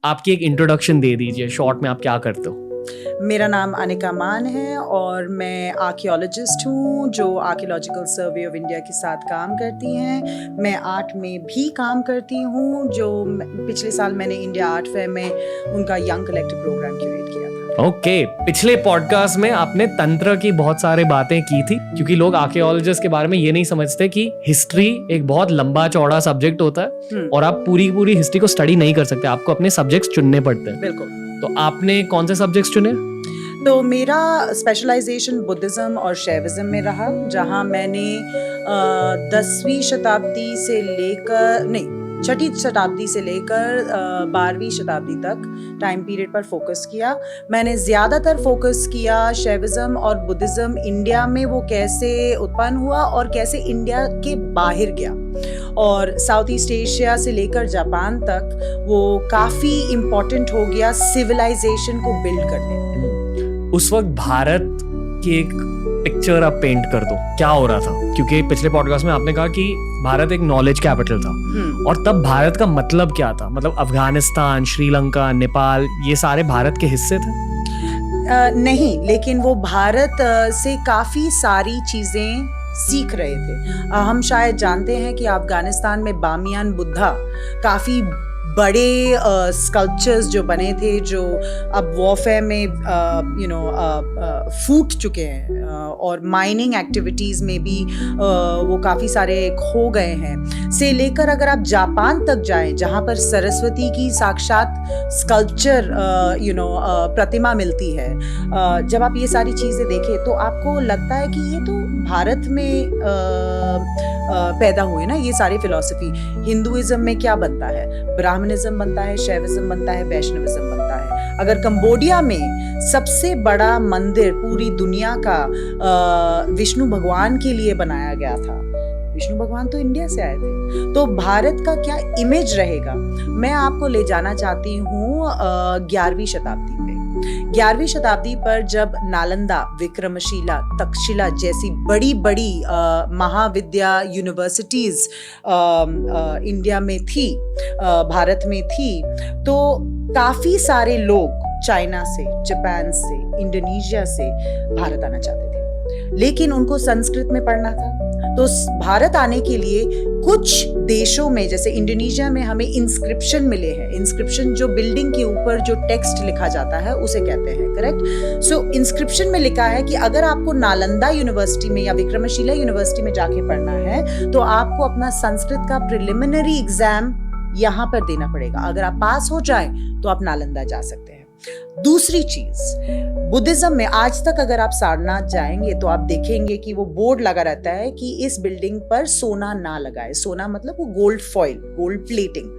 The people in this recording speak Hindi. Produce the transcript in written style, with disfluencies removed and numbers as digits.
आपकी एक इंट्रोडक्शन दे दीजिए शॉर्ट में, आप क्या करते हो? मेरा नाम अनिका मान है और मैं आर्कियोलॉजिस्ट हूँ जो आर्कियोलॉजिकल सर्वे ऑफ इंडिया के साथ काम करती हैं। मैं आर्ट में भी काम करती हूँ, जो पिछले साल मैंने इंडिया आर्ट फेयर में उनका यंग कलेक्टिव प्रोग्राम क्यूरेट किया था। ओके, पिछले पॉडकास्ट में आपने तंत्र की बहुत सारे बातें की थी, क्योंकि लोग आर्कियोलॉजिस्ट के बारे में ये नहीं समझते कि हिस्ट्री एक बहुत लंबा चौड़ा सब्जेक्ट होता है और आप पूरी हिस्ट्री को स्टडी नहीं कर सकते, आपको अपने सब्जेक्ट्स चुनने पड़ते हैं। बिल्कुल। तो आपने कौन से सब्जेक्ट्स चुने? तो मेरा स्पेशलाइजेशन बुद्धिज़्म और शैविज़्म में रहा, जहाँ मैंने 10वीं शताब्दी से लेकर छठी शताब्दी से लेकर 12वीं शताब्दी तक टाइम पीरियड पर फोकस किया। मैंने ज़्यादातर फोकस किया शैविज़्म और बुद्धिज़्म इंडिया में वो कैसे उत्पन्न हुआ और कैसे इंडिया के बाहर गया, और साउथ ईस्ट एशिया से लेकर जापान तक वो काफ़ी इम्पोर्टेंट हो गया सिविलाइजेशन को बिल्ड करने में। उस वक्त भारत की एक पिक्चर आप पेंट कर दो, क्या हो रहा था? क्योंकि पिछले पॉडकास्ट में आपने कहा कि भारत एक नॉलेज कैपिटल था, और तब भारत का मतलब क्या था? मतलब अफगानिस्तान, श्रीलंका, नेपाल, ये सारे भारत के हिस्से थे? नहीं, लेकिन वो भारत से काफ़ी सारी चीज़ें सीख रहे थे। हम शायद जानते हैं कि अफगानिस्तान में बामियान बुद्धा काफ़ी बड़े स्कल्पचर्स जो बने थे, जो अब वॉरफेयर में फूट चुके हैं, और माइनिंग एक्टिविटीज़ में भी वो काफ़ी सारे खो गए हैं, से लेकर अगर आप जापान तक जाएं, जहाँ पर सरस्वती की साक्षात स्कल्पचर प्रतिमा मिलती है, जब आप ये सारी चीज़ें देखें तो आपको लगता है कि ये तो भारत में पैदा हुए ना ये सारी फिलॉसफी। हिंदुइज्म में क्या बनता है? ब्राह्मणिज्म बनता है, शैविज्म बनता है, वैष्णविज्म बनता है। अगर कंबोडिया में सबसे बड़ा मंदिर पूरी दुनिया का विष्णु भगवान के लिए बनाया गया था, विष्णु भगवान तो इंडिया से आए थे, तो भारत का क्या इमेज रहेगा? मैं आपको ले जाना चाहती हूँ 11वीं शताब्दी पे। 11वीं शताब्दी पर जब नालंदा, विक्रमशिला, तक्षशिला जैसी बड़ी बड़ी महाविद्या यूनिवर्सिटीज इंडिया में थी, भारत में थी, तो काफ़ी सारे लोग चाइना से, जापान से, इंडोनेशिया से भारत आना चाहते थे, लेकिन उनको संस्कृत में पढ़ना था। तो भारत आने के लिए कुछ देशों में, जैसे इंडोनेशिया में हमें इंस्क्रिप्शन मिले हैं। इंस्क्रिप्शन जो बिल्डिंग के ऊपर जो टेक्स्ट लिखा जाता है उसे कहते हैं, करेक्ट? सो इंस्क्रिप्शन में लिखा है कि अगर आपको नालंदा यूनिवर्सिटी में या विक्रमशिला यूनिवर्सिटी में जाके पढ़ना है तो आपको अपना संस्कृत का प्रिलिमिनरी एग्जाम यहाँ पर देना पड़ेगा। अगर आप पास हो जाए तो आप नालंदा जा सकते हैं। दूसरी चीज, बुद्धिज्म में आज तक अगर आप सारनाथ जाएंगे तो आप देखेंगे कि वो बोर्ड लगा रहता है कि इस बिल्डिंग पर सोना ना लगाए। सोना मतलब वो गोल्ड फॉइल, गोल्ड प्लेटिंग।